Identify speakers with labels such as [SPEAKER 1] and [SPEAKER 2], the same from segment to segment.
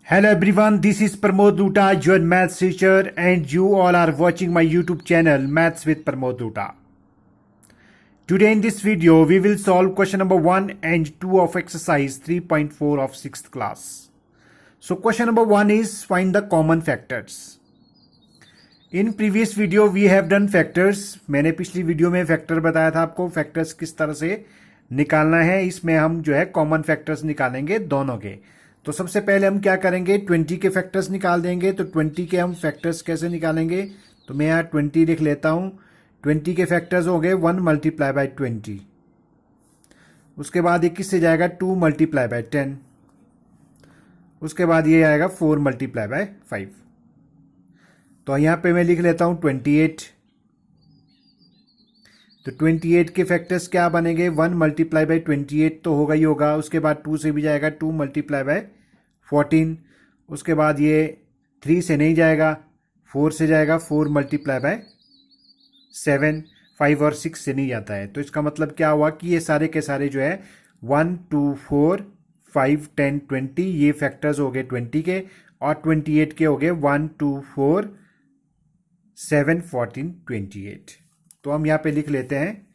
[SPEAKER 1] Hello everyone, this is Pramod Luta, your maths teacher, and you all are watching my YouTube channel Maths with Pramod Luta. Today in this video, we will solve question number 1 and 2 of exercise 3.4 of 6th class. So question number 1 is find the common factors. In previous video we have done factors. मैंने पिछली video में factor बताया था आपको factors किस तरह से निकालना है. इसमें हम जो है कॉमन फैक्टर्स निकालेंगे दोनों के. तो सबसे पहले हम क्या करेंगे 20 के फैक्टर्स निकाल देंगे. तो 20 के हम फैक्टर्स कैसे निकालेंगे, तो मैं यहाँ 20 लिख लेता हूँ. 20 के फैक्टर्स हो गए 1 मल्टीप्लाई बाई 20. उसके बाद ये किससे जाएगा 2 मल्टीप्लाई बाई 10. उसके बाद ये आएगा 4 मल्टीप्लाई बाई 5. तो यहाँ पे मैं लिख लेता हूँ 28. तो 28 के फैक्टर्स क्या बनेंगे 1 मल्टीप्लाई बाई 28 तो होगा ही होगा. उसके बाद 2 से भी जाएगा 2 मल्टीप्लाई बाई 14. उसके बाद ये 3 से नहीं जाएगा, 4 से जाएगा 4 मल्टीप्लाई बाई 7. 5 और 6 से नहीं जाता है. तो इसका मतलब क्या हुआ कि ये सारे के सारे जो है 1 2 4 5 10 20 ये फैक्टर्स हो गए 20 के, और 28 के हो गए 1 2 4 7 14 28. तो हम यहां पे लिख लेते हैं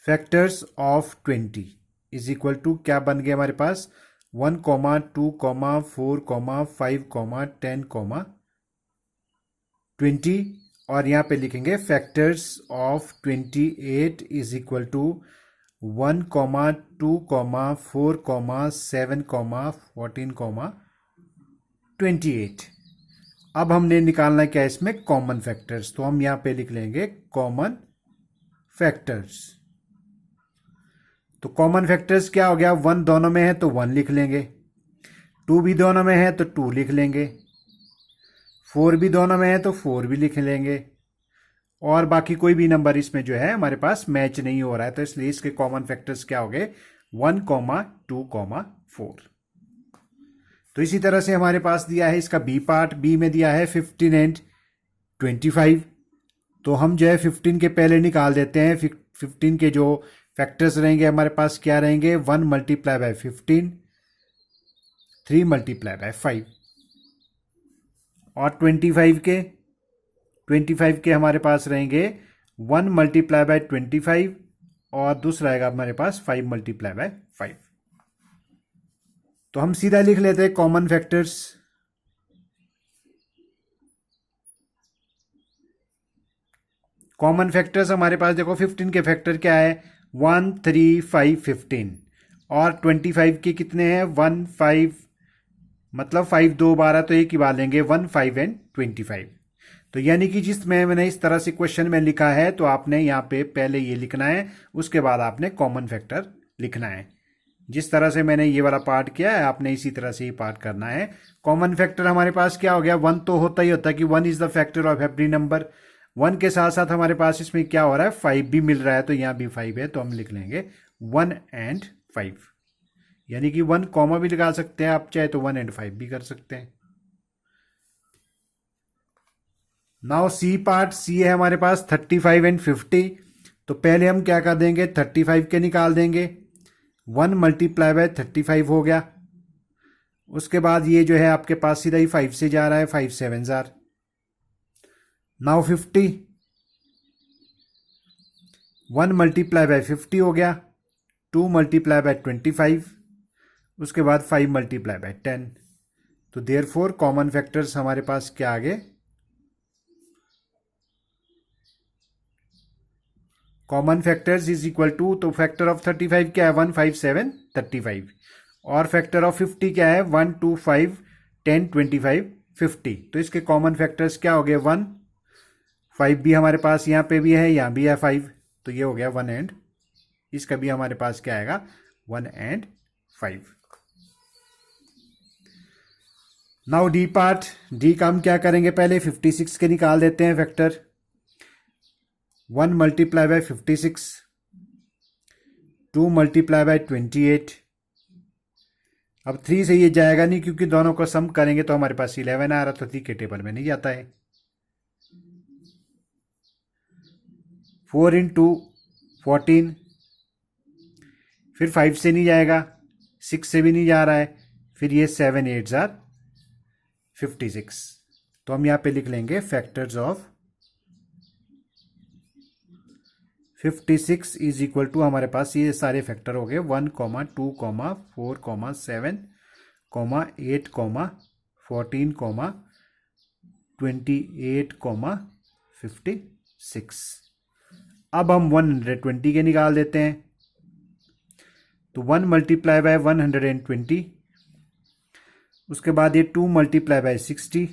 [SPEAKER 1] factors of 20 is equal to क्या बन गया हमारे पास 1 2 4 5 10 20. और यहां पे लिखेंगे factors of 28 is equal to 1 2 4 7 14 28. अब हमने निकालना क्या है इसमें कॉमन फैक्टर्स. तो हम यहां पे लिख लेंगे कॉमन फैक्टर्स. तो कॉमन फैक्टर्स क्या हो गया 1 दोनों में है तो 1 लिख लेंगे, 2 भी दोनों में है तो 2 लिख लेंगे, 4 भी दोनों में है तो 4 भी लिख लेंगे, और बाकी कोई भी नंबर इसमें जो है हमारे पास मैच नहीं हो रहा है. तो इसलिए इसके कॉमन फैक्टर्स क्या हो गए 1 2 4. तो इसी तरह से हमारे पास दिया है इसका बी पार्ट. बी में दिया है 15 एंड 25. तो हम जो है 15 के पहले निकाल देते हैं. 15 के जो फैक्टर्स रहेंगे हमारे पास क्या रहेंगे 1 मल्टीप्लाई बाई 15, 3 मल्टीप्लाई बाई 5. और 25 के हमारे पास रहेंगे 1 मल्टीप्लाई बाई 25, और दूसरा आएगा हमारे पास 5 मल्टीप्लाई बाई 5. तो हम सीधा लिख लेते हैं कॉमन फैक्टर्स. कॉमन फैक्टर्स हमारे पास देखो 15 के फैक्टर क्या है 1 3 5 15, और 25 के कितने हैं 1 5, मतलब 5 2 12, तो एक ही बार लेंगे 1 5 एंड 25. तो यानी कि जिसमें मैंने इस तरह से क्वेश्चन में लिखा है तो आपने यहाँ पे पहले ये लिखना है, उसके बाद आपने कॉमन फैक्टर लिखना है. जिस तरह से मैंने ये वाला पार्ट किया है आपने इसी तरह से ये पार्ट करना है. कॉमन फैक्टर हमारे पास क्या हो गया 1 तो होता ही होता है कि 1 is the factor of every number. 1 के साथ साथ हमारे पास इसमें क्या हो रहा है 5 भी मिल रहा है, तो यहाँ भी 5 है, तो हम लिख लेंगे 1 एंड 5. यानी कि 1 कॉमा भी लगा सकते हैं आप, चाहे तो 1 एंड 5 भी कर सकते हैं. Now C part. सी है हमारे पास 35 एंड 50. तो पहले हम क्या कर देंगे 35 के निकाल देंगे. 1 मल्टीप्लाई बाय 35 हो गया. उसके बाद ये जो है आपके पास सीधा ही 5 से जा रहा है, 5 7 जार. नाउ 50, 1 मल्टीप्लाई बाय 50 हो गया, 2 मल्टीप्लाई बाय 25, उसके बाद 5 मल्टीप्लाई बाय 10. तो देयरफॉर कॉमन फैक्टर्स हमारे पास क्या आ गए common factors is equal to, तो फैक्टर ऑफ 35 क्या है 1 5 7 35, और फैक्टर ऑफ 50 क्या है 1 2 5 10 25 50. तो इसके कॉमन फैक्टर्स क्या हो गए 1 5 भी हमारे पास यहाँ पे भी है, यहाँ भी है 5, तो ये हो गया 1 एंड, इसका भी हमारे पास क्या आएगा 1 and 5. Now D part. D का हम क्या करेंगे पहले 56 के निकाल देते हैं factor. 1 multiply by 56, 2 multiply by 28. अब 3 से ये जाएगा नहीं क्योंकि दोनों को सम करेंगे तो हमारे पास 11 आ रहा, तो 3 के टेबल में नहीं जाता है. 4 इंटू 14, फिर 5 से नहीं जाएगा, 6 से भी नहीं जा रहा है, फिर ये 7 8 जार 56। तो हम यहाँ पे लिख लेंगे factors of 56 is equal to, हमारे पास ये सारे फैक्टर हो गए 1, 2, 4, 7, 8, 14, 28, 56। अब हम 120 के निकाल देते हैं। तो 1 मल्टीप्लाई बाय 120, उसके बाद ये 2 मल्टीप्लाई बाय 60,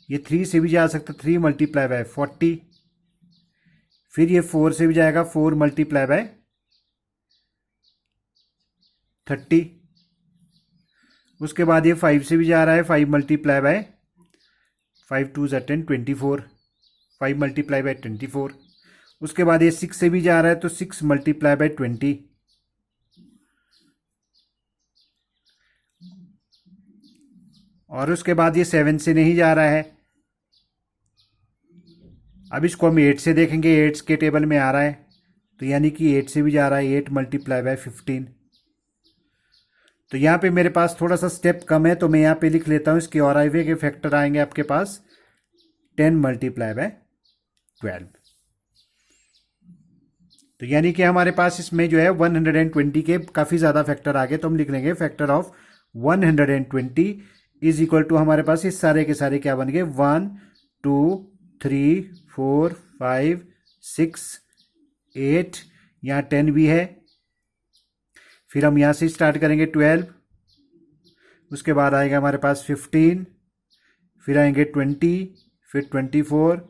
[SPEAKER 1] ये 3 से भी जा सकता, 3 मल्टीप्लाई बाय 40, फिर ये 4 से भी जाएगा, 4 मल्टीप्लाई बाय 30, उसके बाद ये 5 से भी जा रहा है, 5 मल्टीप्लाई बाय 5 2 ज़ा 10 24, 5 मल्टीप्लाई बाय 24, उसके बाद ये 6 से भी जा रहा है तो 6 मल्टीप्लाई बाय 20, और उसके बाद ये 7 से नहीं जा रहा है। अब इसको हम 8 से देखेंगे, 8 के टेबल में आ रहा है, तो यानी कि 8 से भी जा रहा है, 8 मल्टीप्लाई बाय 15। तो यहाँ पे मेरे पास थोड़ा सा स्टेप कम है, तो मैं यहाँ पे लिख लेता हूँ, इसके और आगे के फैक्टर आएंगे आपके पास 10 मल्टीप्लाई बाय 12। तो यानी कि हमारे पास इसमें जो है 120 के काफ़ी ज़्यादा फैक्टर आ गए, तो हम लिख लेंगे factor of 120 is equal to, हमारे पास इस सारे के सारे क्या बन गए, 1 2 3 4 5 6 8, यहाँ 10 भी है, फिर हम यहाँ से स्टार्ट करेंगे 12, उसके बाद आएगा हमारे पास 15, फिर आएंगे 20, फिर 24,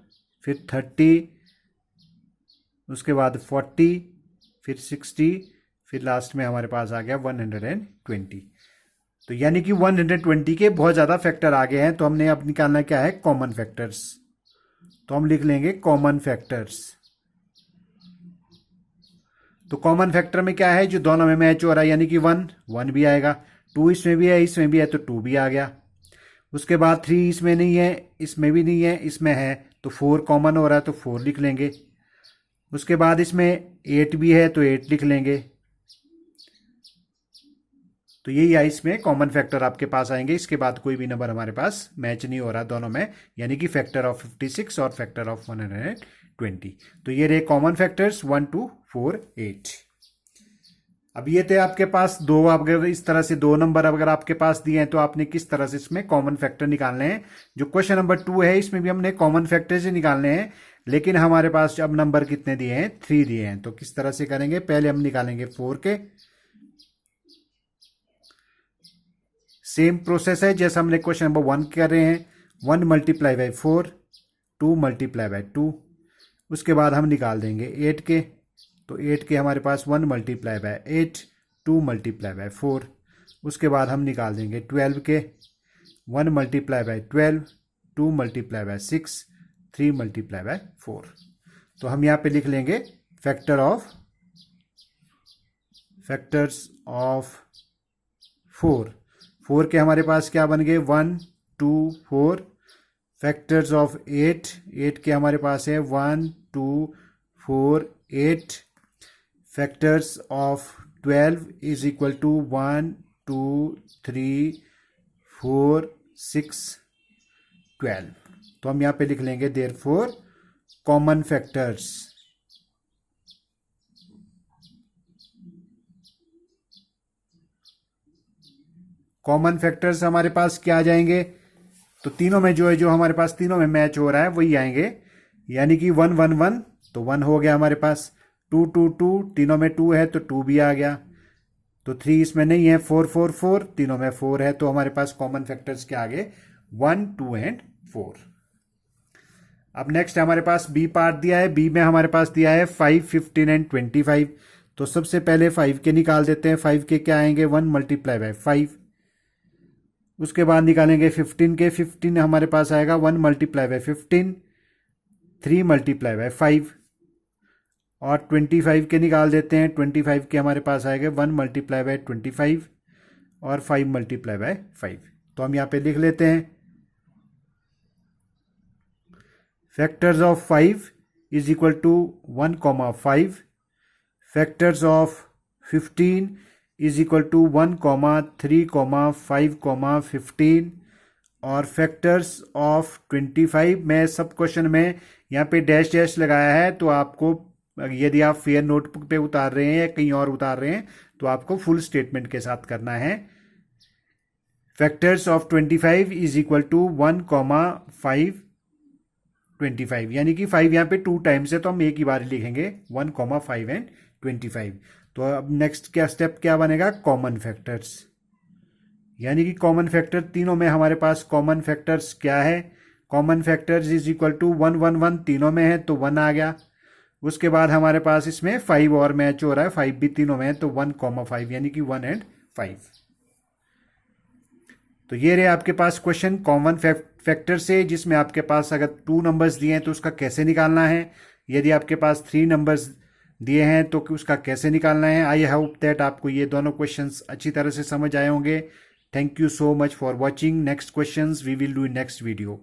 [SPEAKER 1] फिर 30, उसके बाद 40, फिर 60, फिर लास्ट में हमारे पास आ गया 120। तो यानी कि 120 के बहुत ज़्यादा फैक्टर आ गए हैं, तो हमने अब निकालना क्या है, कॉमन फैक्टर्स। तो हम लिख लेंगे कॉमन फैक्टर्स। तो कॉमन फैक्टर में क्या है, जो दोनों में मैच हो रहा है, यानी कि 1 भी आएगा, 2 इसमें भी है, इसमें भी है, तो 2 भी आ गया। उसके बाद 3 इसमें नहीं है, इसमें भी नहीं है, इसमें है, तो 4 कॉमन हो रहा है, तो 4 लिख लेंगे। उसके बाद इसमें 8 भी है, तो 8 लिख लेंगे। तो यही है, इसमें कॉमन फैक्टर आपके पास आएंगे। इसके बाद कोई भी नंबर हमारे पास मैच नहीं हो रहा दोनों में, यानी कि फैक्टर ऑफ 56 और फैक्टर ऑफ 120। तो ये रहे कॉमन फैक्टर्स 1 2 4 8। अब ये थे आपके पास दो, अगर इस तरह से दो नंबर अगर आपके पास दिए हैं, तो आपने किस तरह से इसमें कॉमन फैक्टर निकालने हैं। जो क्वेश्चन नंबर 2 है, इसमें भी हमने कॉमन फैक्टर से निकालने हैं, लेकिन हमारे पास अब नंबर कितने दिए हैं, 3 दिए हैं। तो किस तरह से करेंगे, पहले हम निकालेंगे 4 के, सेम प्रोसेस है जैसा हमने क्वेश्चन नंबर 1 कर रहे हैं, 1 मल्टीप्लाई बाय 4, 2 मल्टीप्लाई बाय 2, उसके बाद हम निकाल देंगे 8 के। तो 8 के हमारे पास 1 मल्टीप्लाई बाय 8, 2 मल्टीप्लाई बाय 4, उसके बाद हम निकाल देंगे 12 के, 1 multiply by 12, 2 multiply by 6, 3 multiply by 4। तो हम यहाँ पे लिख लेंगे फैक्टर्स ऑफ 4 के हमारे पास क्या बन गए, 1 2 4। फैक्टर्स ऑफ 8 के हमारे पास है 1 2 4 8। Factors of 12 is equal to 1 2 3 4 6 12। तो हम यहाँ पे लिख लेंगे therefore common factors. Common factors हमारे पास क्या आ जाएंगे, तो तीनों में जो है, जो हमारे पास तीनों में मैच हो रहा है वही आएंगे, यानी कि 1 1 1, तो 1 हो गया हमारे पास, 2 2 2, तीनों में 2 है तो 2 भी आ गया, तो 3 इसमें नहीं है, 4 4 4, तीनों में 4 है, तो हमारे पास कॉमन फैक्टर्स क्या आ गए, 1 2 एंड 4। अब नेक्स्ट हमारे पास बी पार्ट दिया है, बी में हमारे पास दिया है 5 15 एंड 25। तो सबसे पहले 5 के निकाल देते हैं। 5 के क्या आएंगे, 1 मल्टीप्लाई बाय 5, उसके बाद निकालेंगे 15 के, 15 हमारे पास आएगा 1 मल्टीप्लाई बाय 15, 3 मल्टीप्लाई बाय 5, और 25 के निकाल देते हैं। 25 के हमारे पास आएगा 1 मल्टीप्लाई बाय 25 और 5 मल्टीप्लाई बाय 5। तो हम यहाँ पे लिख लेते हैं factors of 5 is equal to 1 5। Factors of 15 is equal to 1,3,5,15 और फैक्टर्स ऑफ 25। मैं सब क्वेश्चन में यहाँ पे डैश डैश लगाया है, तो आपको यदि आप फेयर नोटबुक पे उतार रहे हैं या कहीं और उतार रहे हैं तो आपको फुल स्टेटमेंट के साथ करना है। Factors of 25 is equal to 1,5,25, यानी कि 5 यहाँ पे 2 टाइम्स है तो हम एक ही बार लिखेंगे 1,5 एंड 25। तो अब नेक्स्ट क्या स्टेप क्या बनेगा, कॉमन फैक्टर्स, यानी कि कॉमन फैक्टर तीनों में हमारे पास कॉमन फैक्टर्स क्या है, common factors is equal to 1 1 1 तीनों में है तो 1 आ गया। उसके बाद हमारे पास इसमें 5 और मैच हो रहा है, 5 भी तीनों में है तो 1,5 यानी कि 1 एंड 5। तो ये रहे आपके पास क्वेश्चन कॉमन फैक्टर से, जिसमें आपके पास अगर 2 नंबर्स दिए हैं तो उसका कैसे निकालना है, यदि आपके पास 3 नंबर्स दिए हैं तो उसका कैसे निकालना है। आई होप दैट आपको ये दोनों क्वेश्चंस अच्छी तरह से समझ आए होंगे। Thank you so much for watching. Next questions we will do in next video.